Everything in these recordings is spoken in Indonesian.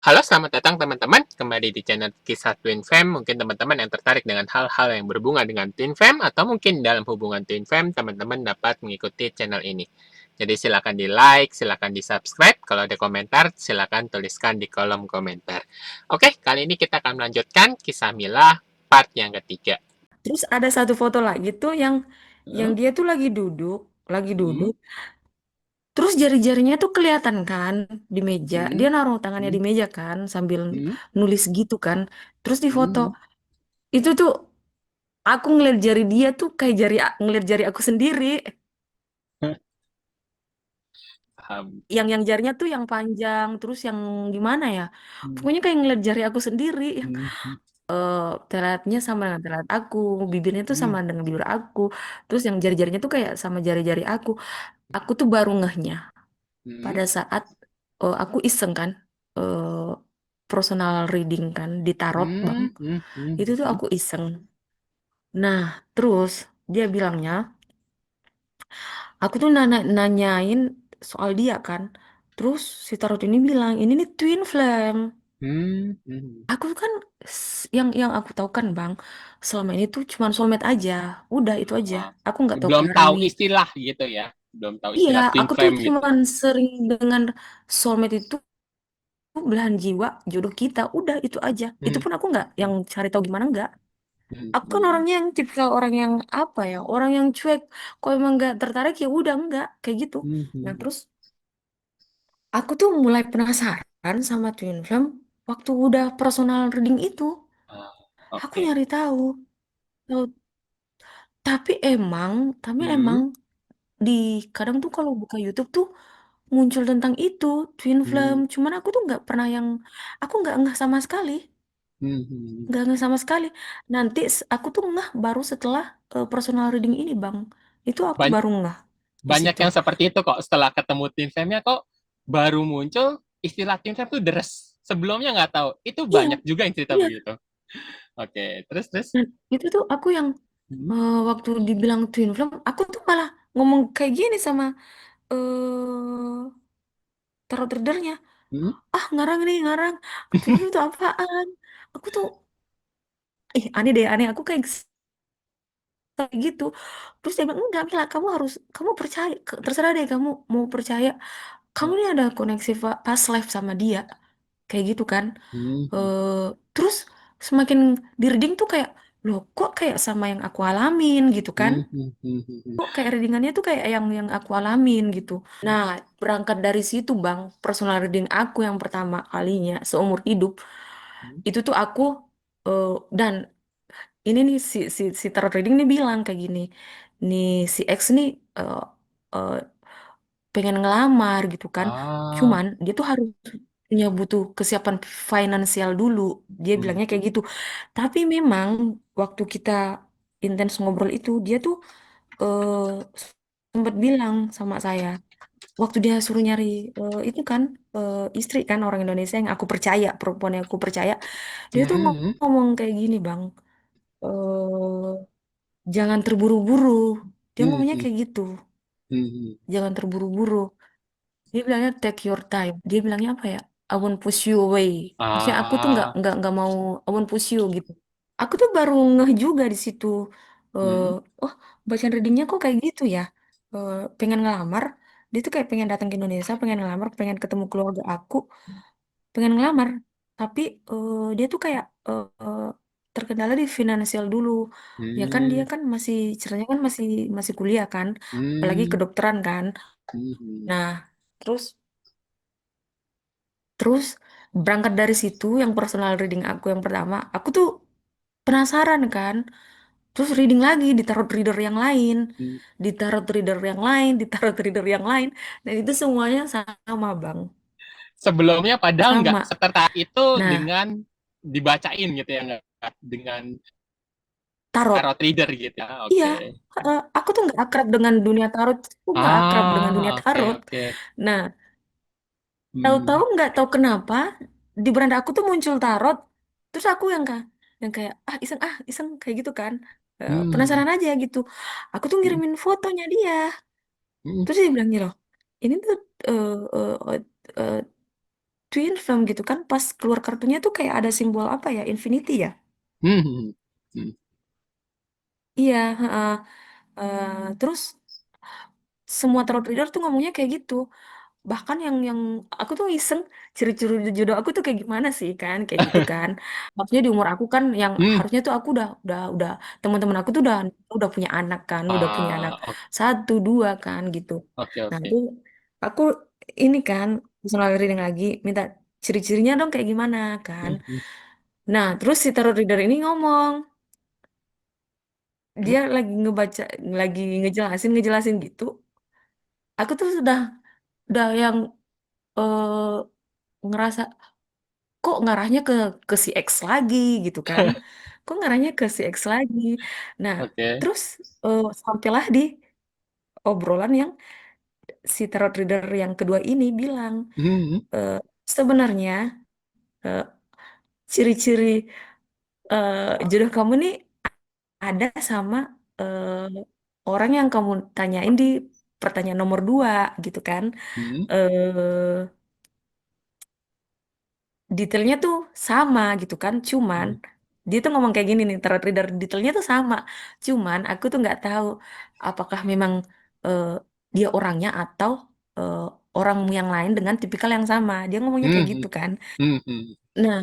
Halo, selamat datang teman-teman. Kembali di channel Kisah Twin Fam. Mungkin teman-teman yang tertarik dengan hal-hal yang berhubungan dengan Twin Fam atau mungkin dalam hubungan Twin Fam, teman-teman dapat mengikuti channel ini. Jadi silakan di like, silakan di subscribe. Kalau ada komentar, silakan tuliskan di kolom komentar. Oke, kali ini kita akan melanjutkan kisah Mila part yang ketiga. Terus ada satu foto lagi tuh yang Hmm, dia tuh lagi hmm, duduk. Terus jari-jarinya tuh kelihatan kan di meja. hmm, Dia naruh tangannya hmm, di meja kan sambil hmm, nulis gitu kan. Terus di foto hmm. itu tuh aku ngeliat jari dia tuh kayak ngeliat jari aku sendiri. Paham. Yang jarinya tuh yang panjang, terus yang gimana ya? Hmm, Pokoknya kayak ngeliat jari aku sendiri. hmm, hmm, Telatnya sama dengan telat aku, bibirnya tuh hmm, sama dengan bibir aku. Terus yang jari-jarinya tuh kayak sama jari-jari aku. Aku tuh baru ngehnya hmm, pada saat aku iseng kan eh, personal reading kan di tarot bang, hmm, hmm, itu hmm, tuh hmm, aku iseng. Nah terus dia bilangnya aku tuh nanyain soal dia kan, terus si tarot ini bilang ini nih twin flame. hmm, hmm. Aku kan yang aku tahu kan bang, selama ini tuh cuma soulmate aja, udah itu aja. Ah, Aku nggak tahu belum tahu karami. istilah gitu ya, belum tahu Iya, istilah twin aku tuh flame gitu. cuman sering dengan soulmate itu belahan jiwa, jodoh kita, udah itu aja. Itu Hmm, pun aku nggak yang cari tahu gimana nggak. hmm, Aku kan hmm, orangnya yang tipikal orang yang apa ya, orang yang cuek. Kalau emang nggak tertarik ya udah nggak kayak gitu. hmm, Nah hmm. terus aku tuh mulai penasaran sama Twin Flame waktu udah personal reading itu. Ah, Aku oke. nyari tahu. Tahu- Tapi emang, tapi Hmm, emang di kadang tuh kalau buka YouTube tuh muncul tentang itu Twin hmm, Flame. Cuman aku tuh nggak pernah yang, aku nggak ngeh sama sekali. hmm, hmm. Nggak ngeh sama sekali. Nanti aku tuh ngeh baru setelah personal reading ini, Bang. Itu aku Ban- baru ngeh di Banyak situ. yang seperti itu kok. Setelah ketemu twin flame-nya kok baru muncul istilah twin flame tuh deres. Sebelumnya nggak tahu. Itu Iya, banyak juga yang cerita iya. begitu. Oke, terus terus. Dan itu tuh aku yang Hmm, waktu dibilang twin flame, aku tuh malah ngomong kayak gini sama eh tarot readernya. hmm, Ah, ngarang nih, ngarang. Twin flame itu apaan? Aku tuh, ih aneh deh, aneh. Aku kayak gitu. Terus dia bilang, enggak, Mila, kamu percaya. Terserah deh, kamu mau percaya. Kamu ini ada koneksi past life sama dia. Kayak gitu kan. hmm, hmm, eh Terus semakin di reading tuh kayak, loh kok kayak sama yang aku alamin gitu kan. hmm, hmm, hmm, hmm, hmm, Kok kayak readingannya tuh kayak yang aku alamin gitu. Nah, berangkat dari situ Bang, personal reading aku yang pertama kalinya seumur hidup, hmm. itu tuh aku eh, dan ini nih si tarot reading nih bilang kayak gini. Nih si X nih eh, eh, pengen ngelamar gitu kan. Ah, Cuman dia tuh harus punya butuh kesiapan finansial dulu. Dia hmm, bilangnya kayak gitu. Tapi memang waktu kita intens ngobrol itu dia tuh eh, sempat bilang sama saya waktu dia suruh nyari itu kan istri kan orang Indonesia yang aku percaya, perempuan yang aku percaya, dia tuh hmm, ngomong kayak gini, Bang. eh Jangan terburu-buru. Dia hmm, ngomongnya hmm, kayak gitu. hmm, hmm. Jangan terburu-buru. Dia bilangnya take your time. Dia bilangnya apa ya? I won't push you away. Maksudnya aku tuh Ah, nggak mau I won't push you gitu. Aku tuh baru ngeh juga di situ. Eh, hmm, oh, bacaan readingnya kok kayak gitu ya? Pengen ngelamar. Dia tuh kayak pengen datang ke Indonesia, pengen ngelamar, pengen ketemu keluarga aku, pengen ngelamar. Tapi dia tuh kayak terkendala di finansial dulu. Ya kan dia hmm, kan masih ceritanya kan masih masih kuliah kan, apalagi hmm, kedokteran kan. hmm, hmm. Nah, terus terus berangkat dari situ yang personal reading aku yang pertama, aku tuh penasaran kan. Terus reading lagi di tarot reader yang lain, Hmm. di tarot reader yang lain, di tarot reader yang lain. Dan itu semuanya sama, Bang. Sebelumnya padahal nggak Sama. setertarik itu Nah, dengan dibacain gitu ya, nggak dengan tarot. tarot reader gitu ya. Iya, Oke. aku tuh nggak akrab dengan dunia tarot. Aku nggak akrab dengan dunia Ah, oke tarot. oke. Nah, tahu-tahu Hmm, nggak tahu kenapa di beranda aku tuh muncul tarot. Terus aku yang kayak iseng kayak gitu kan. hmm, Penasaran aja gitu. Aku tuh hmm, ngirimin fotonya dia. hmm, Terus dia bilang gitu loh, ini tuh eh, eh, eh, twin flame gitu kan, pas keluar kartunya tuh kayak ada simbol apa ya, infinity ya? Hmm, hmm, hmm. Iya, heeh. Terus semua tarot reader tuh ngomongnya kayak gitu. Bahkan yang aku tuh iseng, ciri-ciri jodoh aku tuh kayak gimana sih kan, kayak gitu kan. Maksudnya di umur aku kan yang Hmm, harusnya tuh aku udah teman-teman aku tuh udah punya anak kan, udah punya anak satu dua kan gitu. oke Nah oke. itu aku ini kan personal reading lagi, minta ciri-cirinya dong kayak gimana kan. Hmm, hmm, Nah terus si tarot reader ini ngomong, hmm. dia lagi ngebaca, lagi ngejelasin gitu. Aku tuh udah yang ngerasa kok ngarahnya ke si X lagi gitu kan. Kok ngarahnya ke si X lagi. Nah, Oke. terus sampailah di obrolan yang si tarot reader yang kedua ini bilang, Hmm, eh, sebenarnya eh, ciri-ciri jodoh kamu nih ada sama eh, orang yang kamu tanyain di pertanyaan nomor dua gitu kan. hmm, eh Detailnya tuh sama gitu kan, cuman hmm, dia tuh ngomong kayak gini nih, tarot reader, detailnya tuh sama, cuman aku tuh nggak tahu apakah memang eh, dia orangnya atau eh, orang yang lain dengan tipikal yang sama, dia ngomongnya hmm, kayak hmm, gitu kan. hmm, hmm, Nah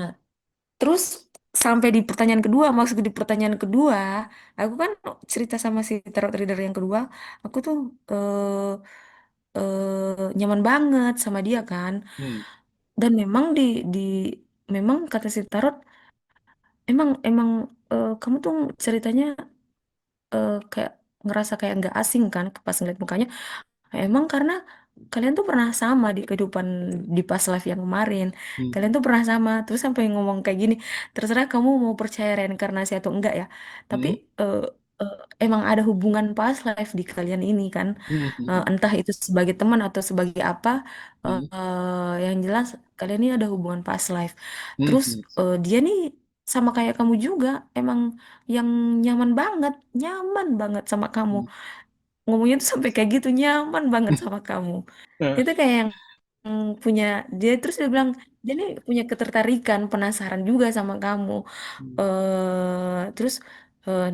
terus sampai di pertanyaan kedua, maksud di pertanyaan kedua aku kan cerita sama si tarot reader yang kedua, aku tuh nyaman banget sama dia kan. hmm, Dan memang di memang kata si tarot, emang emang kamu tuh ceritanya kayak ngerasa kayak nggak asing kan pas ngeliat mukanya. Emang karena kalian tuh pernah sama di kehidupan di past life yang kemarin. Kalian hmm, tuh pernah sama. Terus sampai ngomong kayak gini, terserah kamu mau percaya reinkarnasi atau enggak ya. Tapi hmm, eh, eh, emang ada hubungan past life di kalian ini kan. hmm, hmm, Entah itu sebagai teman atau sebagai apa. hmm, Yang jelas kalian ini ada hubungan past life. hmm, Terus hmm, dia nih sama kayak kamu juga, emang yang nyaman banget sama kamu, hmm. ngomongnya tuh sampai kayak gitu, nyaman banget sama kamu. Eh, Itu kayak yang punya dia, terus dia bilang dia nih punya ketertarikan, penasaran juga sama kamu. hmm, Terus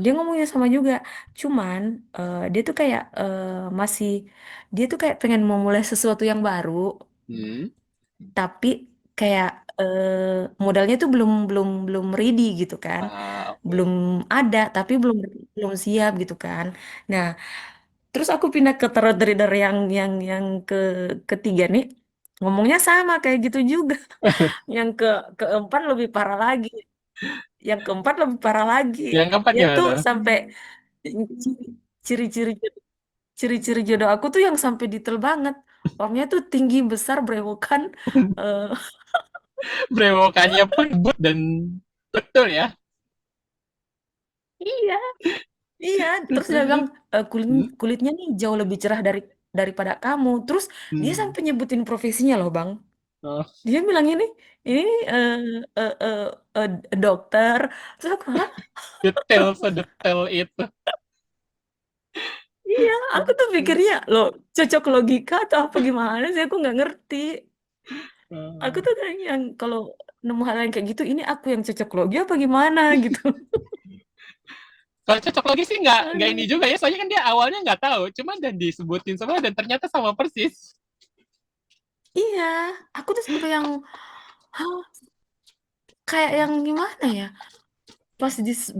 dia ngomongnya sama juga, cuman dia tuh kayak masih, dia tuh kayak pengen memulai sesuatu yang baru, hmm. tapi kayak modalnya tuh belum belum belum ready gitu kan, Oke. belum ada, tapi belum belum siap gitu kan. Nah, terus aku pindah ke tarot reader yang ketiga nih, ngomongnya sama kayak gitu juga. Yang keempat lebih parah lagi. Yang keempat lebih parah lagi. Yang keempat Dia gimana tuh tuh? sampai ciri-ciri ciri-ciri jodoh aku tuh yang sampai detail banget. Orangnya tuh tinggi, besar, berewokan. eh Brewokannya pun good dan betul ya. iya, iya. Terus dia bilang Hmm, kulitnya nih jauh lebih cerah daripada kamu. Terus dia hmm. sampai nyebutin profesinya loh, Bang. Oh, Dia bilang ini eh, eh, eh, eh, dokter. Terus aku, hah? detail sedetail itu. Iya, aku tuh pikirnya loh cocok logika atau apa gimana sih, aku nggak ngerti. Aku Eh, tuh kayak yang kalau nemu hal yang kayak gitu, ini aku yang cocok logi apa gimana gitu. Kalau cocok logi sih nggak ini Aduh. juga ya, soalnya kan dia awalnya nggak tahu, cuma dan disebutin semua dan ternyata sama persis. Iya, aku tuh sampai yang, hah, kayak yang gimana ya? Pas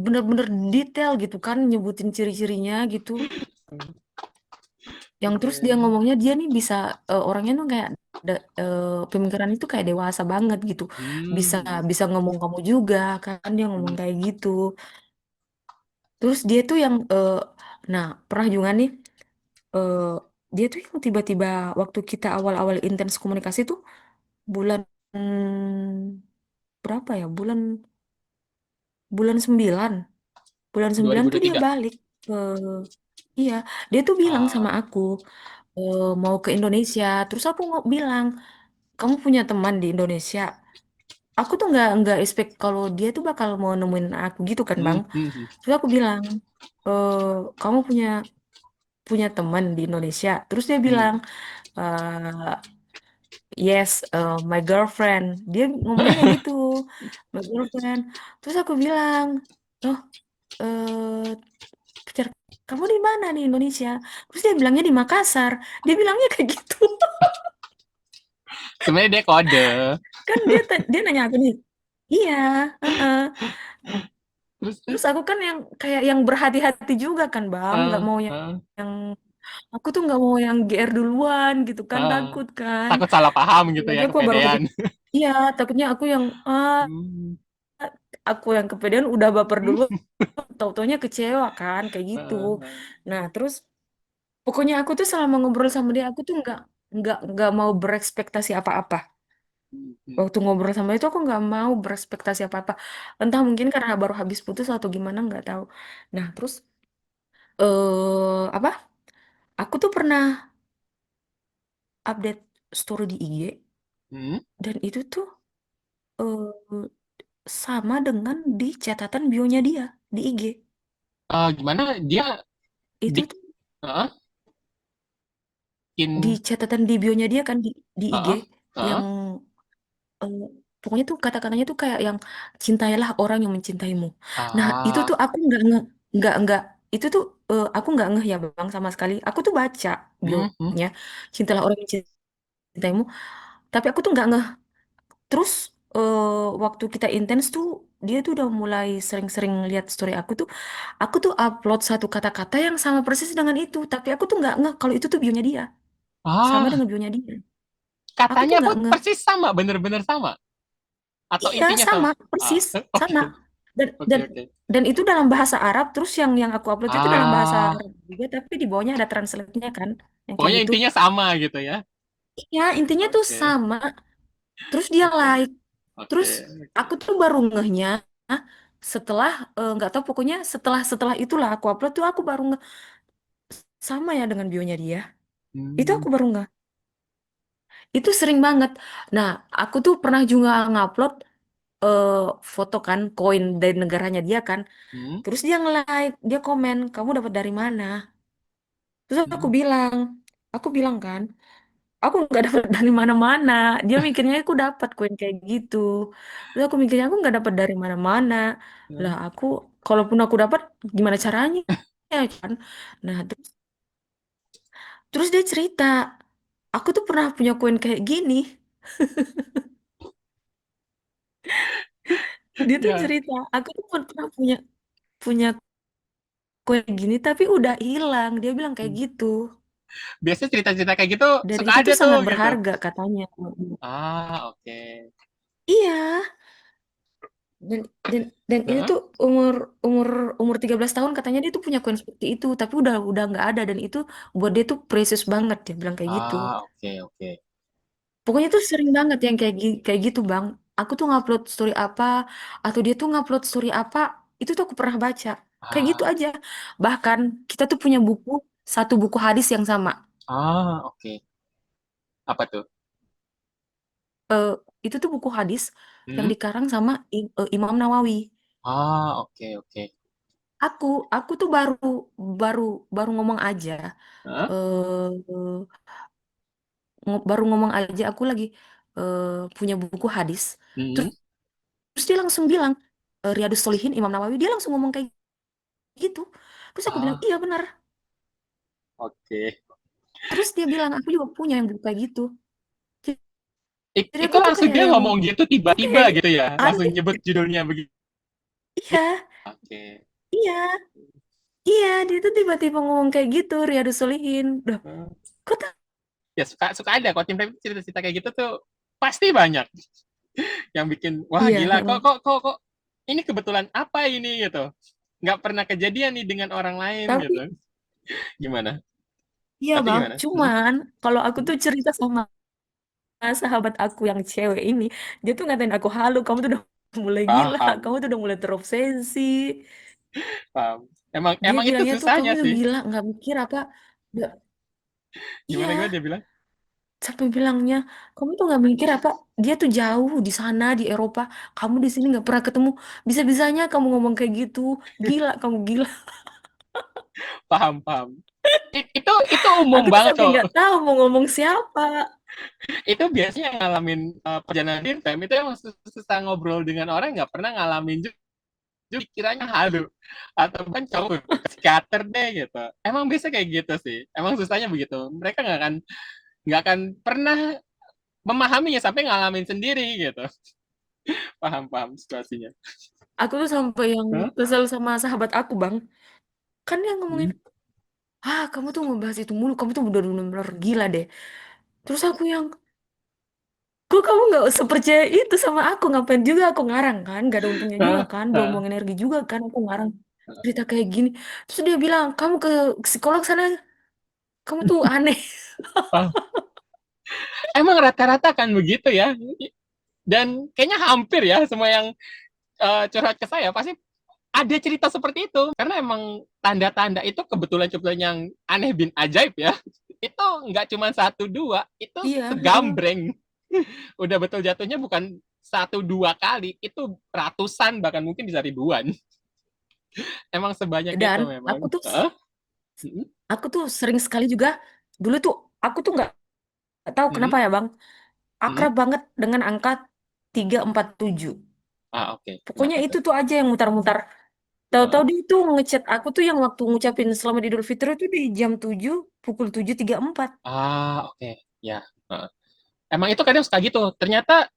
bener-bener detail gitu kan, nyebutin ciri-cirinya gitu. Yang terus dia Oke. ngomongnya dia nih bisa orangnya tuh kayak pemikiran itu kayak dewasa banget gitu. Bisa Hmm. bisa ngomong kamu juga kan, dia ngomong kayak gitu. Terus dia tuh yang nah, pernah juga nih eh, dia tuh yang tiba-tiba waktu kita awal-awal intens komunikasi tuh bulan berapa ya? Bulan 9. Bulan dua 9 ribu tuh dua dia tiga. balik ke, iya, dia tuh bilang sama Ah. aku mau ke Indonesia. Terus aku bilang, kamu punya teman di Indonesia? Aku tuh nggak expect kalau dia tuh bakal mau nemuin aku gitu kan, Hmm, Bang. hmm, hmm. Terus aku bilang, eh kamu punya punya teman di Indonesia. Terus dia Hmm. bilang, yes, my girlfriend. Dia ngomongnya kayak gitu, my girlfriend. Terus aku bilang, oh, eh pacar kamu di mana di Indonesia? Terus dia bilangnya di Makassar. Dia bilangnya kayak gitu. Sebenarnya dia kode. Kan dia nanya aku nih. Iya, heeh. Terus Terus aku kan yang kayak yang berhati-hati juga kan, Bang. Nggak eh, mau eh, yang aku tuh nggak mau yang GR duluan gitu kan, eh, takut kan. takut salah paham gitu Lagi ya, aku baru habis, kepedean. iya, takutnya Hmm. aku yang kepedean udah baper dulu, tau-taunya kecewa kan, kayak gitu. Eh, Nah, terus pokoknya aku tuh selama ngobrol sama dia, aku tuh nggak mau berekspektasi apa-apa. hmm. Waktu ngobrol sama itu aku nggak mau berekspektasi apa-apa. Entah mungkin karena baru habis putus atau gimana nggak tahu. Nah, terus apa? Aku tuh pernah update story di IG Hmm. dan itu tuh eh, sama dengan di catatan bionya dia di IG. Gimana dia Itu tuh bikin di catatan di bionya dia kan di IG heeh, yang heeh. eh, pokoknya tuh kata-katanya tuh kayak yang cintailah orang yang mencintaimu. Nah, itu Ah, tuh aku nggak itu tuh aku nggak ngeh ya Bang sama sekali. Aku tuh baca hmm, hmm. bionya cintailah orang yang mencintaimu, tapi aku tuh nggak ngeh. Terus waktu kita intens tuh dia tuh udah mulai sering-sering lihat story aku tuh upload satu kata-kata yang sama persis dengan itu, tapi aku tuh nggak ngeh kalau itu tuh bionya dia, sama Ah, dengan bionya dia. Aku tuh katanya nggak pun ngeh. persis sama, bener-bener sama. Atau Iya, intinya sama? sama, Ah, persis, oke, sama. Dan oke, dan oke. dan itu dalam bahasa Arab, terus yang aku upload itu dalam bahasa Ah, Arab juga, tapi di bawahnya ada translate-nya kan, yang kayak pokoknya gitu. intinya sama gitu ya. Iya, intinya tuh Oke, sama. Terus dia oke, like. oke, Terus oke. aku tuh baru ngehnya setelah nggak tahu pokoknya setelah setelah itulah aku upload tuh aku baru ngeh sama ya dengan bionya dia. Itu Hmm, aku baru ngeh. Itu sering banget. Nah, aku tuh pernah juga ngupload eh, foto kan koin dari negaranya dia kan. hmm, Terus dia nge-like, dia komen, kamu dapat dari mana? Terus hmm, aku bilang kan, aku nggak dapat dari mana-mana. Dia mikirnya aku dapat koin kayak gitu. Terus aku mikirnya aku nggak dapat dari mana-mana. Lah hmm. aku, kalaupun aku dapat, gimana caranya? Ya kan. Nah terus dia cerita, aku tuh pernah punya koin kayak gini. Dia tuh Ya, cerita, aku tuh pernah punya punya koin gini, tapi udah hilang. Dia bilang kayak gitu. biasanya cerita-cerita kayak gitu Dan suka itu ada tuh tuh sangat gitu. berharga katanya. Ah, oke. Iya. dan dan dan ini Heeh. tuh umur umur umur 13 tahun katanya dia tuh punya koin seperti itu tapi udah nggak ada dan itu buat dia tuh precious banget dia bilang kayak gitu. Ah, oke, oke. Pokoknya tuh sering banget yang kayak gitu Bang. Aku tuh ngupload story apa atau dia tuh ngupload story apa itu tuh aku pernah baca kayak gitu Ah, aja. Bahkan kita tuh punya satu buku hadis yang sama. oke. Apa tuh? Eh, itu tuh buku hadis yang Hmm? dikarang sama Imam Nawawi. Ah, oke, oke. Aku aku tuh baru baru baru ngomong aja Heeh. eh baru ngomong aja aku lagi eh, punya buku hadis. Terus, Hmm. terus dia langsung bilang Riyadus Sholihin Imam Nawawi dia langsung ngomong kayak gitu. Terus aku bilang Ah, iya benar. oke. Terus dia bilang aku juga punya yang buku kayak gitu. Jadi Itu aku tuh langsung kayak dia yang ngomong gitu aku tiba-tiba kayak gitu ya, langsung aneh nyebut gitu. judulnya begitu. Iya, Oke. iya, iya dia tuh tiba-tiba ngomong kayak gitu Riyadus Sholihin. Duh, Hmm. kok tak? Ya suka suka ada kok tim cerita-cerita kayak gitu tuh pasti banyak yang bikin wah Iya, gila kok heeh. kok kok kok ini kebetulan apa ini gitu. Nggak pernah kejadian nih dengan orang lain gitu. Tapi Gimana? iya Tapi Bang, gimana? Hmm? cuman kalau aku Hmm? tuh cerita sama sahabat aku yang cewek ini, dia tuh ngatain aku halu, kamu tuh udah mulai gila, kamu Paham, tuh udah mulai terobsesi. paham. Emang Dia emang itu bilangnya tuh kamu susahnya tuh sih. gila, nggak mikir apa? Nggak, Gimana gimana iya, dia bilang? sampai bilangnya kamu tuh nggak mikir apa? Dia tuh jauh di sana di Eropa, kamu di sini nggak pernah ketemu. Bisa-bisanya kamu ngomong kayak gitu, gila kamu gila. Paham, paham. Itu umum Aku tuh banget sampai kok. nggak tahu mau ngomong siapa. Itu biasanya yang ngalamin perjalanan twin flame itu emang susah ngobrol dengan orang nggak pernah ngalamin juga kiranya halu atau kan cowok ke psikiater deh gitu. Emang biasa kayak gitu sih. Emang susahnya begitu. Mereka nggak akan pernah memahaminya sampai ngalamin sendiri gitu. Paham paham situasinya. Aku tuh sampai yang Hah? kesel sama sahabat aku, Bang. Kan dia ngomongin, Hmm. ah kamu tuh ngebahas itu mulu, kamu tuh udah bener-bener gila deh. Terus aku yang, kok kamu nggak sepercaya itu sama aku? Ngapain juga aku ngarang kan? Gak ada untungnya juga Hah? kan? Hah? Buang-buang energi juga kan? Aku ngarang cerita kayak gini. Terus dia bilang, kamu ke psikolog sana, kamu tuh aneh. Paham. Emang rata-rata kan begitu ya. Dan kayaknya hampir ya semua yang curhat ke saya pasti ada cerita seperti itu karena emang tanda-tanda itu kebetulan yang aneh bin ajaib ya itu nggak cuma satu dua itu Iya, heeh. segambreng udah betul jatuhnya bukan satu dua kali itu ratusan bahkan mungkin bisa ribuan emang sebanyak Dan itu memang. Hah? aku tuh sering sekali juga dulu tuh aku tuh nggak tahu Hmm? kenapa ya Bang, Hmm? akrab banget dengan angka 347. Ah, oke. Pokoknya Kenapa itu tuh? tuh aja yang mutar-mutar. Tahu-tahu Ah, dia tuh ngechat aku tuh yang waktu ngucapin selamat Idul Fitri itu di jam 7 pukul 7.34. oke. Ya. Ah. Emang itu kadang suka gitu ternyata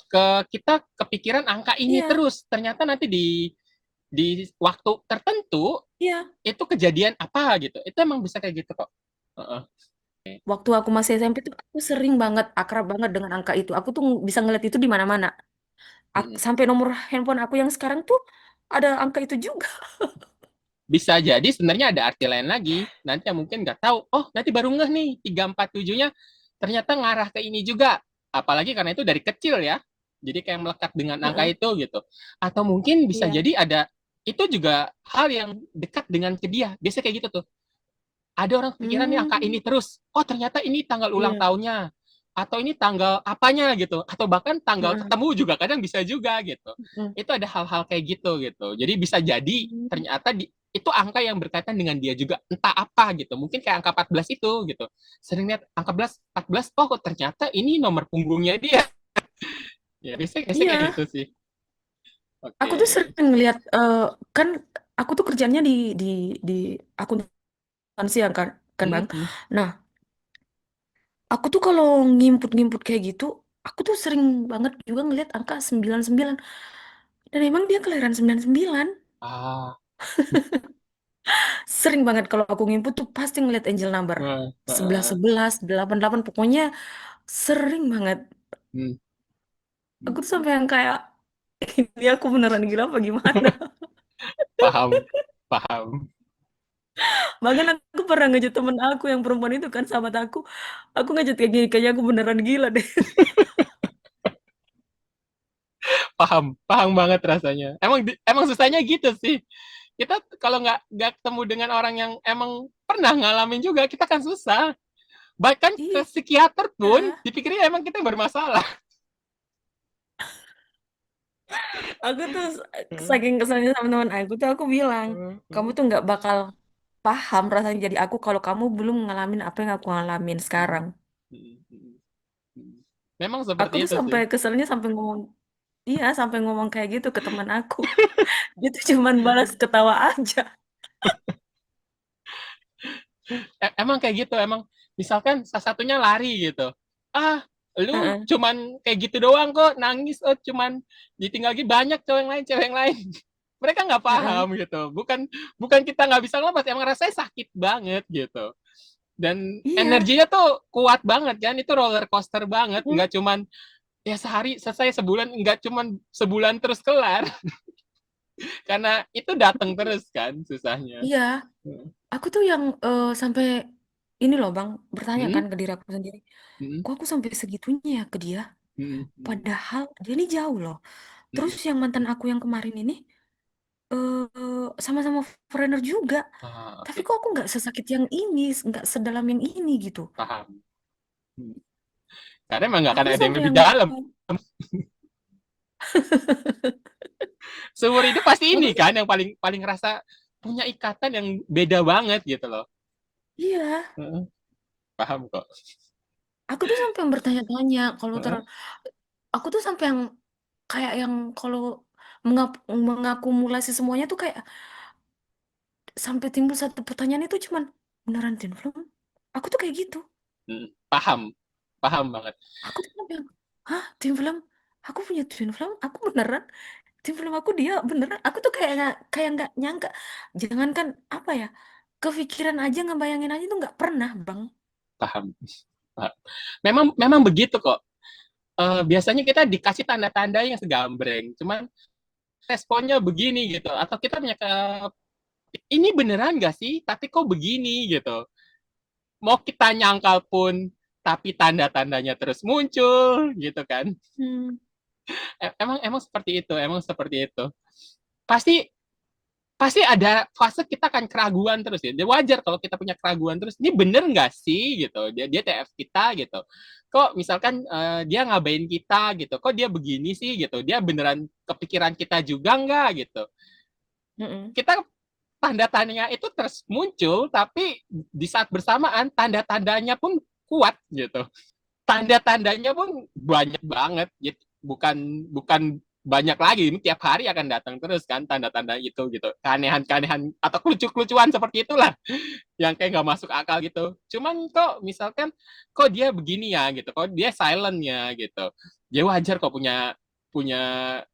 ke kita kepikiran angka ini Iya, terus ternyata nanti di waktu tertentu iya. itu kejadian apa gitu. Itu emang bisa kayak gitu kok. Heeh. Waktu aku masih SMP tuh aku sering banget akrab banget dengan angka itu. Aku tuh bisa ngeliat itu di mana-mana. Mm. Sampai nomor handphone aku yang sekarang tuh ada angka itu juga. Bisa jadi sebenarnya ada arti lain lagi. Nanti yang mungkin nggak tahu. Oh, nanti baru ngeh nih 347-nya ternyata ngarah ke ini juga. Apalagi karena itu dari kecil ya. Jadi kayak melekat dengan angka Heeh, itu gitu. Atau mungkin bisa iya. jadi ada itu juga hal yang dekat dengan ke dia. Biasa kayak gitu tuh. Ada orang pikiran nih angka Hmm, ini terus. Oh, ternyata ini tanggal ulang iya. tahunnya. Atau ini tanggal apanya gitu. Atau bahkan tanggal Heeh, ketemu juga kadang bisa juga gitu. heeh. Itu ada hal-hal kayak gitu. Jadi bisa jadi Hmm, ternyata itu angka yang berkaitan dengan dia juga. Entah apa gitu. Mungkin kayak angka 14 itu gitu. Sering lihat angka 14, oh kok ternyata ini nomor punggungnya dia. Ya, biasanya kayak iya. gitu sih. Aku tuh Oke. sering ngeliat kan aku tuh kerjanya di di akuntansi ya kan Bang. Hmm. Nah, aku tuh kalau ngimput-ngimput kayak gitu, aku tuh sering banget juga ngeliat angka 99. Dan emang dia kelahiran 99. Ah. Sering banget kalau aku ngimput tuh pasti ngeliat angel number. Uh, uh, 11 uh, 11, 8 8, pokoknya sering banget. hmm. Aku tuh sampai yang kayak ini aku beneran gila apa gimana? Paham. Paham. Bahkan aku pernah ngejat temen aku yang perempuan itu kan sahabat aku. Aku ngejat kayak gini, kayaknya aku beneran gila deh. Paham banget rasanya. Emang susahnya gitu sih. Kita kalau nggak ketemu dengan orang yang emang pernah ngalamin juga, kita kan susah. Bahkan ke psikiater pun Iya, dipikirnya emang kita bermasalah. aku tuh saking keselnya sama teman aku tuh aku bilang, kamu tuh nggak bakal paham rasanya jadi aku kalau kamu belum ngalamin apa yang aku ngalamin sekarang. Memang Aku seperti tuh itu sih. sampai keselnya sampai ngomong, iya sampai ngomong kayak gitu ke teman aku. Dia tuh cuman balas ketawa aja. Emang kayak gitu, emang misalkan salah satunya lari gitu. Ah, lu Heeh, cuman kayak gitu doang kok, nangis, oh cuman ditinggal lagi banyak cewek yang lain. Mereka nggak heeh. paham gitu. Bukan bukan kita nggak bisa ngelepas, emang rasanya sakit banget gitu. Dan Iya. energinya tuh kuat banget kan, itu roller coaster banget. Mm, Nggak cuman ya sehari selesai sebulan, nggak cuman sebulan terus kelar. Karena itu datang terus kan susahnya. iya. Aku tuh yang sampai ini loh Bang, bertanya Hmm? kan ke diri aku sendiri. Hmm? Kok aku sampai segitunya ya ke dia? Hmm? Hmm? Padahal dia ini jauh loh. Terus Hmm? yang mantan aku yang kemarin ini sama-sama foreigner juga. Tapi Oke. kok aku nggak sesakit yang ini, nggak sedalam yang ini gitu. Paham. Hmm. Karena emang nggak akan Aku ada yang sampai lebih yang dalam. Seumur hidup pasti aku ini kan yang paling paling ngerasa punya ikatan yang beda banget gitu loh. iya, Paham kok. aku tuh sampai yang bertanya-tanya kalau Heeh, aku tuh sampai yang kayak yang kalau mengakumulasi semuanya tuh kayak sampai timbul satu pertanyaan itu cuman beneran teen film? Aku tuh kayak gitu. paham, paham banget. Aku tuh sampai yang, hah, teen film? Aku punya teen film? Aku beneran? Teen film aku dia beneran? Aku tuh kayak nggak nyangka. Jangankan apa ya, kepikiran aja ngebayangin aja tuh nggak pernah, Bang. Paham, paham. Memang memang begitu kok. Biasanya kita dikasih tanda-tanda yang segambreng, cuman responnya begini gitu. Atau kita punya ini beneran gak sih? Tapi kok begini gitu. Mau kita nyangkal pun, tapi tanda-tandanya terus muncul gitu kan. Hmm. Emang emang seperti itu, emang seperti itu. Pasti pasti ada fase kita akan keraguan terus ya. Dia wajar kalau kita punya keraguan terus. Ini bener nggak sih gitu? Dia TF kita gitu. Kok misalkan dia ngabain kita gitu. Kok dia begini sih gitu? Dia beneran kepikiran kita juga nggak gitu? Mm-mm. Kita tanda-tandanya itu terus muncul, tapi di saat bersamaan tanda-tandanya pun kuat gitu. Tanda-tandanya pun banyak banget gitu. Bukan banyak lagi, ini tiap hari akan datang terus kan tanda-tanda itu gitu, keanehan-keanehan atau kelucu-kelucuan seperti itulah yang kayak nggak masuk akal gitu. Cuman kok misalkan kok dia begini ya gitu, kok dia silent ya gitu, dia wajar kok punya punya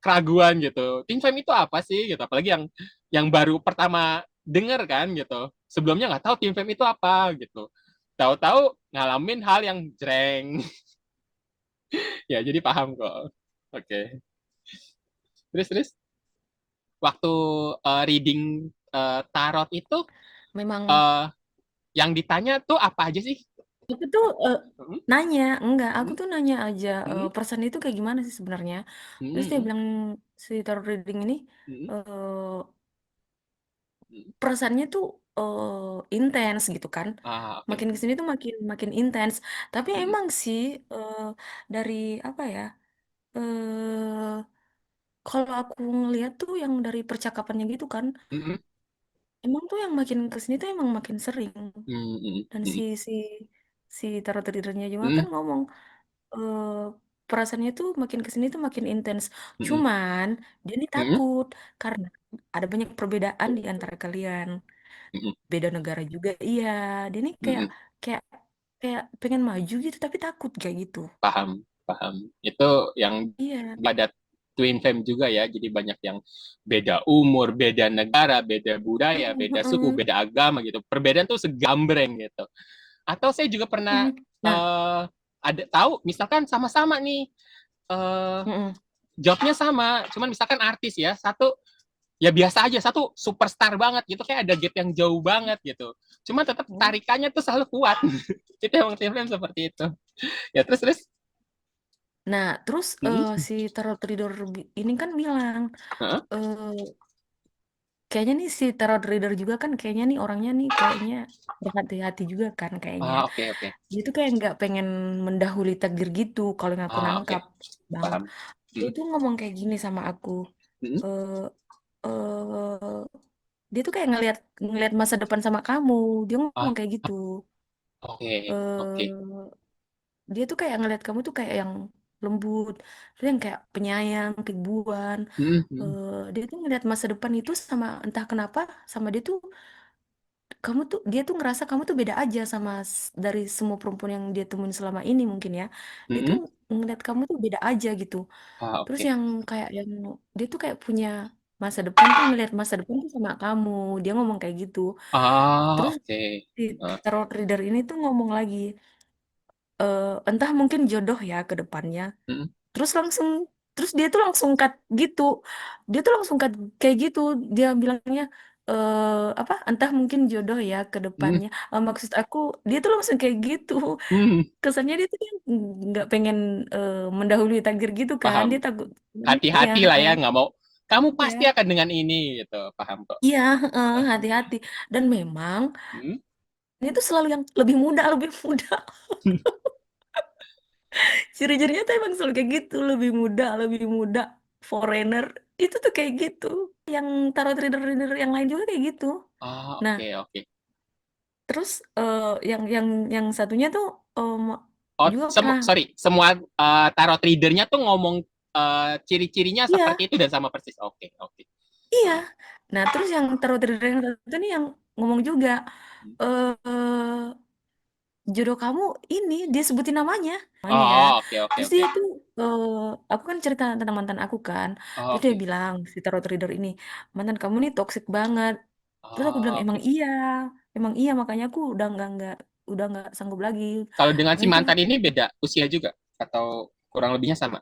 keraguan gitu. Teen Fame itu apa sih gitu, apalagi yang baru pertama denger kan gitu, sebelumnya nggak tahu Teen Fame itu apa gitu, tahu-tahu ngalamin hal yang jreng. Ya jadi paham kok. Oke, terus waktu reading tarot itu Memang eh, yang ditanya tuh apa aja sih? aku tuh Hmm? nanya, enggak, aku Hmm? tuh nanya aja Hmm? person itu kayak gimana sih sebenarnya. Terus dia Hmm? bilang si tarot reading ini Hmm? eh Hmm? perasaannya tuh intens gitu kan. Oke. Makin kesini tuh makin makin intens. Tapi Hmm? emang sih eh, dari apa ya? eh Kalau aku ngeliat tuh yang dari percakapannya gitu kan, Hmm? emang tuh yang makin kesini tuh emang makin sering. Hmm? Dan Hmm? si tarot readernya juga Hmm? kan ngomong eh perasaannya tuh makin kesini tuh makin intens. Hmm? Cuman dia nih Hmm? takut karena ada banyak perbedaan di antara kalian. Hmm? Beda negara juga, iya. Dia nih kayak Hmm? kayak kayak pengen maju gitu tapi takut kayak gitu. Paham, paham. Itu yang Iya. ada twin fame juga ya. Jadi banyak yang beda umur, beda negara, beda budaya, Mm, beda suku, mm, beda agama gitu. Perbedaan tuh segambreng gitu. Atau saya juga pernah mm. Nah, ada tahu, misalkan sama-sama nih eh, mm, jobnya sama, cuman misalkan artis ya, satu ya biasa aja, satu superstar banget gitu, kayak ada gap yang jauh banget gitu. Cuma tetap mm. tarikannya tuh selalu kuat. Itu emang twin flame seperti itu. Ya terus terus. Nah, terus Hmm? si tarot reader ini kan bilang Hah? eh kayaknya nih si tarot reader juga kan kayaknya nih orangnya nih kayaknya berhati-hati juga kan kayaknya. Oke oke. Dia tuh kayak nggak pengen mendahului takdir gitu kalau yang aku Oke, nangkap, Bang. paham. Dia Hmm? tuh ngomong kayak gini sama aku. Hmm? eh eh dia tuh kayak ngelihat ngelihat masa depan sama kamu. Dia Ah, ngomong kayak gitu. oke oke. eh Dia tuh kayak ngelihat kamu tuh kayak yang lembut, terus yang kayak penyayang, keibuan. Hmm? Hmm? Dia tuh ngelihat masa depan itu sama entah kenapa sama dia tuh dia tuh ngerasa kamu tuh beda aja sama dari semua perempuan yang dia temuin selama ini mungkin ya. Dia tuh Hmm? ngeliat kamu tuh beda aja gitu. Terus Oke. yang kayak yang dia tuh kayak punya masa depan tuh ngeliat masa depan tuh sama kamu. Dia ngomong kayak gitu. Terus Oke. si Ah, tarot reader ini tuh ngomong lagi, entah mungkin jodoh ya ke depannya. hmm? Terus langsung terus dia tuh langsung cut gitu. Dia tuh langsung cut kayak gitu. Dia bilangnya apa? Entah mungkin jodoh ya ke Hmm? depannya. Maksud aku dia tuh langsung kayak gitu. Hmm? Kesannya dia tuh kan nggak pengen mendahului takdir gitu kan. Paham. Dia takut. Iya, Hati-hati lah ya, nggak mau. Kamu pasti iya. akan dengan ini gitu. Paham kok. Iya, hati-hati. Dan memang Hmm? ini tuh selalu yang lebih muda, lebih muda. Ciri-cirinya tuh emang selalu kayak gitu, lebih muda, foreigner. Itu tuh kayak gitu. Yang tarot reader-reader yang lain juga kayak gitu. Nah, Oke oke. terus yang satunya tuh Oh, juga pernah. sorry, semua tarot readernya tuh ngomong ciri-cirinya Iya, seperti itu dan sama persis. Oke, oke. iya. Ah. Nah, terus yang tarot reader yang satu nih yang ngomong juga, eh jodoh kamu ini, dia sebutin namanya ya. Oh, oke, oke, Terus oke. dia tuh, aku kan cerita tentang mantan aku kan. Oh, Terus dia oke. bilang, si tarot reader ini, mantan kamu nih toxic banget. Terus aku bilang, Oh, oke. emang iya, makanya aku udah nggak sanggup lagi. Kalau dengan si Makanya tuh, mantan ini beda usia juga atau kurang lebihnya sama?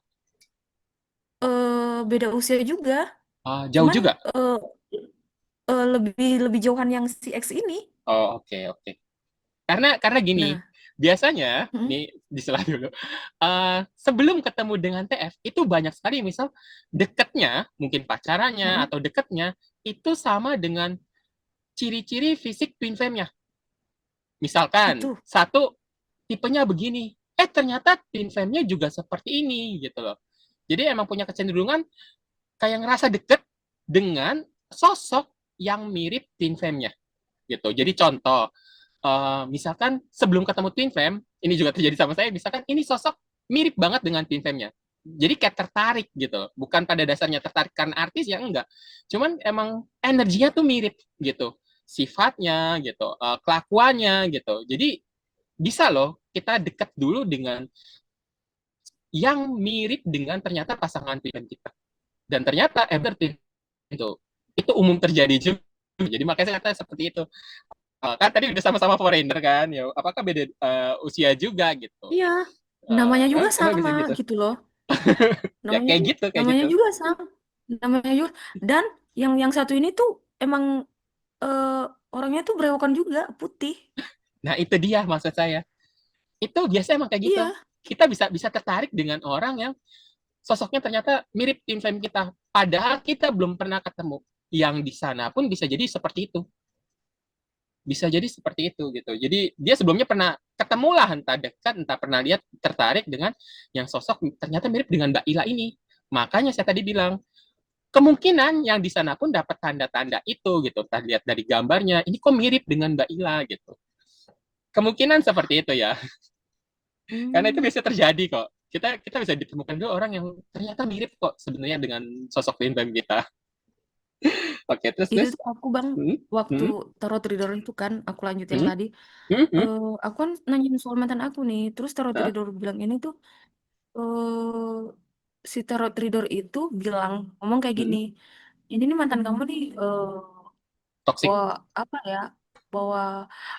beda usia juga. Jauh Cuman, juga. eh lebih lebih jauhan yang si X ini. Oh, oke, oke. Karena gini, Nah, biasanya mm, nih diselah dulu. Sebelum ketemu dengan TF itu banyak sekali misal deketnya, mungkin pacarannya mm, atau deketnya itu sama dengan ciri-ciri fisik twin flame-nya. Misalkan itu, satu tipenya begini, ternyata twin flame-nya juga seperti ini gitu loh. Jadi emang punya kecenderungan kayak ngerasa deket dengan sosok yang mirip twin flame-nya gitu. Jadi contoh, misalkan sebelum ketemu twin flame, ini juga terjadi sama saya, misalkan ini sosok mirip banget dengan twin flame-nya. Jadi kayak tertarik gitu. Bukan pada dasarnya tertarik karena artis ya enggak. Cuman emang energinya tuh mirip gitu. Sifatnya gitu, kelakuannya gitu. Jadi bisa loh kita dekat dulu dengan yang mirip dengan ternyata pasangan twin kita. Dan ternyata twin itu umum terjadi juga. Jadi makanya saya kata seperti itu. Kan tadi udah sama-sama foreigner kan, ya apakah beda usia juga gitu. iya, namanya juga Bisa sama gitu. gitu loh. Ya Namanya kayak gitu, kayak namanya gitu. juga sama. Namanya juga. Dan yang satu ini tuh emang, eh, orangnya tuh berewokan juga, putih. Nah, itu dia maksud saya. Itu biasa emang kayak gitu. Iya, Kita bisa bisa tertarik dengan orang yang sosoknya ternyata mirip twin flame kita. Padahal kita belum pernah ketemu. Yang di sana pun bisa jadi seperti itu. Bisa jadi seperti itu gitu. Jadi dia sebelumnya pernah ketemu lah entah dekat, entah pernah lihat tertarik dengan yang sosok ternyata mirip dengan Mbak Ila ini. Makanya saya tadi bilang kemungkinan yang di sana pun dapat tanda-tanda itu gitu. Kita lihat dari gambarnya, ini kok mirip dengan Mbak Ila gitu. Kemungkinan seperti itu ya. Karena itu hmm, biasa terjadi kok. Kita bisa ditemukan dulu orang yang ternyata mirip kok sebenarnya dengan sosok Bim kita. Oke, terus itu terus. tuh aku bang, Hmm, waktu hmm, tarot reader itu kan, aku lanjut yang hmm, tadi. hmm, hmm, Aku kan nanyain soal mantan aku nih, terus tarot huh, reader bilang ini tuh, si tarot reader itu bilang, ngomong kayak hmm. gini, ini nih mantan kamu nih, Toxic. bahwa apa ya, bahwa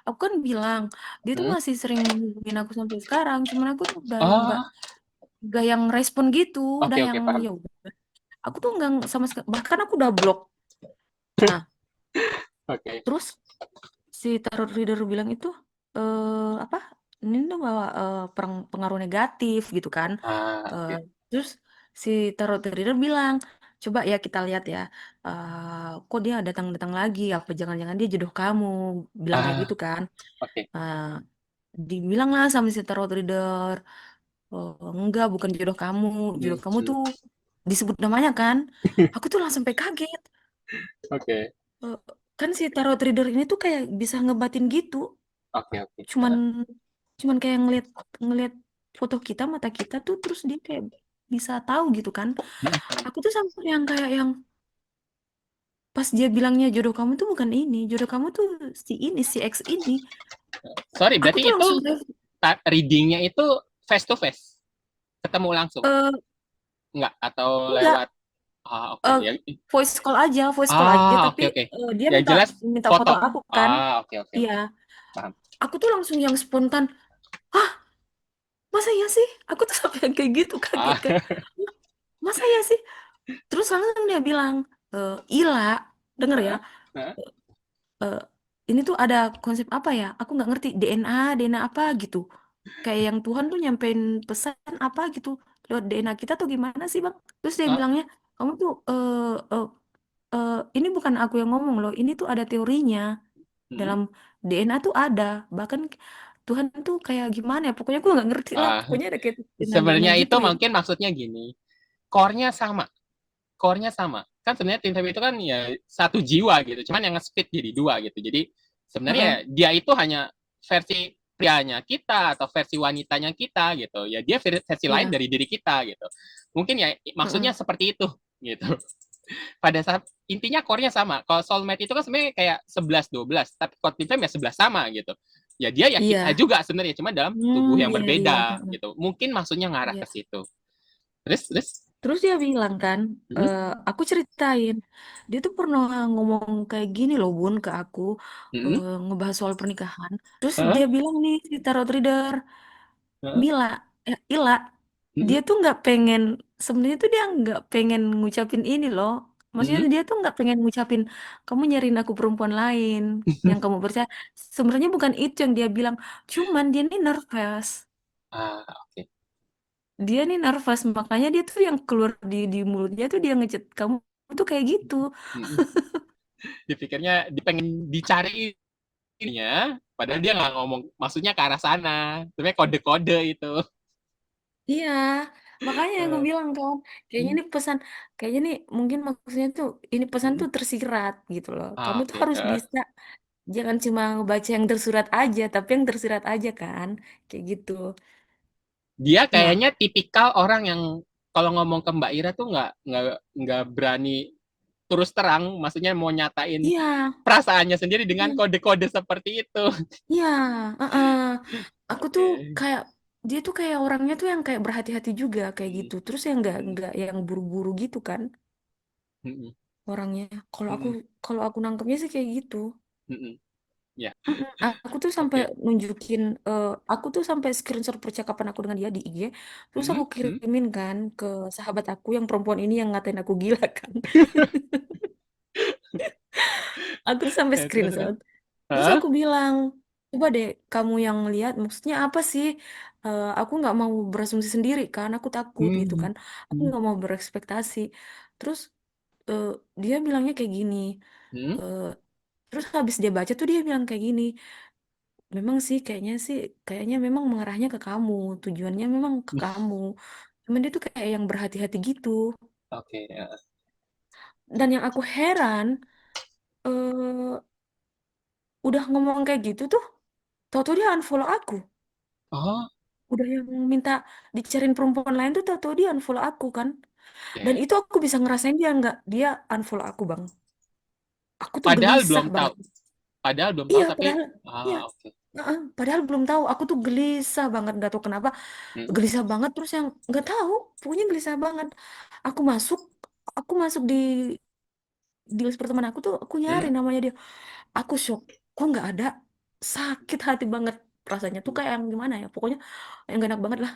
aku kan bilang dia tuh Hmm. masih sering hubungin aku sampai sekarang, cuman aku tuh udah Ah, nggak yang respon gitu, udah oke oke yang paham. ya udah. Aku tuh nggak sama sekali, bahkan aku udah blok. Nah, Oke. terus si tarot reader bilang itu, apa, ini tuh bawa, pengaruh negatif gitu kan. Eh, Oke. terus si tarot reader bilang, coba ya kita lihat ya, kok dia datang-datang lagi, apa jangan-jangan dia jodoh kamu, bilang kayak Ah, gitu kan. oke. Nah, dibilang lah sama si tarot reader, enggak, bukan Hmm, jodoh kamu hmm. tuh disebut namanya kan. Aku tuh langsung sampai kaget. Oke. Eh, kan si tarot reader ini tuh kayak bisa ngebatin gitu, Oke oke. cuman Ah, cuman kayak ngeliat ngeliat foto kita, mata kita tuh, terus dia kayak bisa tahu gitu kan. Aku tuh sampai yang kayak yang pas dia bilangnya jodoh kamu tuh bukan ini, jodoh kamu tuh si ini, si X ini. sorry, Aku berarti tuh itu langsung readingnya itu face to face, ketemu langsung, eh nggak atau enggak, lewat? Oke eh ya. voice call aja, tapi Oke oke. dia Yang minta jelas minta foto. foto aku kan. Oke oke Iya, oke. Paham. aku tuh langsung yang spontan, ah, masa ya sih, aku tuh sampai yang kayak gitu, kaget Ah, kan. "Hah, masa ya sih?" Terus langsung dia bilang, Ila, denger ya, ah, ah, eh, ini tuh ada konsep apa ya? Aku nggak ngerti, DNA apa gitu. Kayak yang Tuhan tuh nyampein pesan apa gitu lewat DNA kita tuh gimana sih Bang? Terus dia ah, bilangnya, kamu tuh, ini bukan aku yang ngomong loh, ini tuh ada teorinya. hmm, Dalam DNA tuh ada, bahkan Tuhan tuh kayak gimana ya? Pokoknya aku nggak ngerti lah. ah. Pokoknya ada kayak nanya-nanya Sebenarnya gitu itu ya. mungkin maksudnya gini, core-nya sama, core-nya sama. Kan sebenarnya Tim Fam itu kan ya satu jiwa gitu, cuman yang nge-split jadi dua gitu. Jadi sebenarnya Heeh. dia itu hanya versi prianya kita atau versi wanitanya kita gitu. Ya dia versi lain Iya, dari diri kita gitu. Mungkin ya maksudnya heeh, seperti itu gitu. Pada saat intinya core-nya sama. Kalau soulmate itu kan sebenarnya kayak 11-12, tapi kalau twin flame ya 11 sama gitu. Ya dia ya kita iya, juga sebenarnya cuma dalam tubuh yang iya iya, berbeda heeh, gitu. Mungkin maksudnya ngarah ke iya. situ. Terus Terus dia bilang kan, hmm, aku ceritain, dia tuh pernah ngomong kayak gini loh Bun ke aku, hmm, ngebahas soal pernikahan. Terus huh, dia bilang nih si tarot reader, huh, Mila, Ila, hmm, dia tuh nggak pengen, sebenarnya tuh dia nggak pengen ngucapin ini loh. Maksudnya hmm. dia tuh nggak pengen ngucapin, kamu nyariin aku perempuan lain, yang kamu percaya. Sebenarnya bukan itu yang dia bilang, cuman dia nih nervous. Ah, oke. Dia nih nervous, makanya dia tuh yang keluar di mulutnya tuh dia ngechat kamu tuh kayak gitu. Hmm. Dipikirnya pengen dicari ininya, padahal dia nggak ngomong, maksudnya ke arah sana. Sebenarnya kode-kode itu. Iya, makanya yang gue Eh, bilang kan, kayaknya hmm, ini pesan, kayaknya nih mungkin maksudnya tuh ini pesan hmm. tuh tersirat gitu loh. Ah, Kamu tuh oke. harus bisa, jangan cuma ngebaca yang tersurat aja, tapi yang tersirat aja kan, kayak gitu. Dia Nah, kayaknya tipikal orang yang kalau ngomong ke Mbak Ira tuh nggak berani terus terang, maksudnya mau nyatain iya, perasaannya sendiri dengan iya, kode-kode seperti itu. iya, heeh. Aku tuh Oke. kayak dia tuh kayak orangnya tuh yang kayak berhati-hati juga kayak Hmm, gitu. Terus yang hmm, nggak yang buru-buru gitu kan. hmm, Orangnya kalau aku hmm, kalau aku nangkepnya sih kayak gitu. hmm. Ya, Mm-mm. Aku tuh sampai oke. nunjukin aku tuh sampai screenshot percakapan aku dengan dia di IG, terus Hmm, aku hmm. kirimin kan ke sahabat aku yang perempuan ini yang ngatain aku gila kan. Aku tuh sampai Terus. screenshot, terus Hah? aku bilang, coba deh kamu yang lihat maksudnya apa sih. Aku nggak mau berasumsi sendiri kan, aku takut gitu Hmm, kan, aku hmm, nggak mau berekspektasi. Terus eh, dia bilangnya kayak gini. hmm. eh, Terus habis dia baca tuh dia bilang kayak gini, memang sih, kayaknya memang mengarahnya ke kamu, tujuannya memang ke kamu. Cuman dia tuh kayak yang berhati-hati gitu. Oke. Ya. Dan yang aku heran, eh udah ngomong kayak gitu tuh, tau-tau dia unfollow aku. Oh, Udah yang minta dicariin perempuan lain tuh tau-tau dia unfollow aku kan. Dan ya. itu aku bisa ngerasain dia nggak, dia unfollow aku bang. Aku tuh Padahal gelisah belum tahu. banget. Padahal belum tahu Iya, tapi padahal, iya, oke. padahal belum tahu. Aku tuh gelisah banget, nggak tahu kenapa. Hmm, Gelisah banget terus yang nggak tahu, pokoknya gelisah banget. Aku masuk, aku masuk di list pertemanan aku tuh, aku nyari hmm, namanya dia. Aku shock, kok nggak ada. Sakit hati banget rasanya tuh hmm. kayak yang gimana ya, pokoknya yang gak enak banget lah.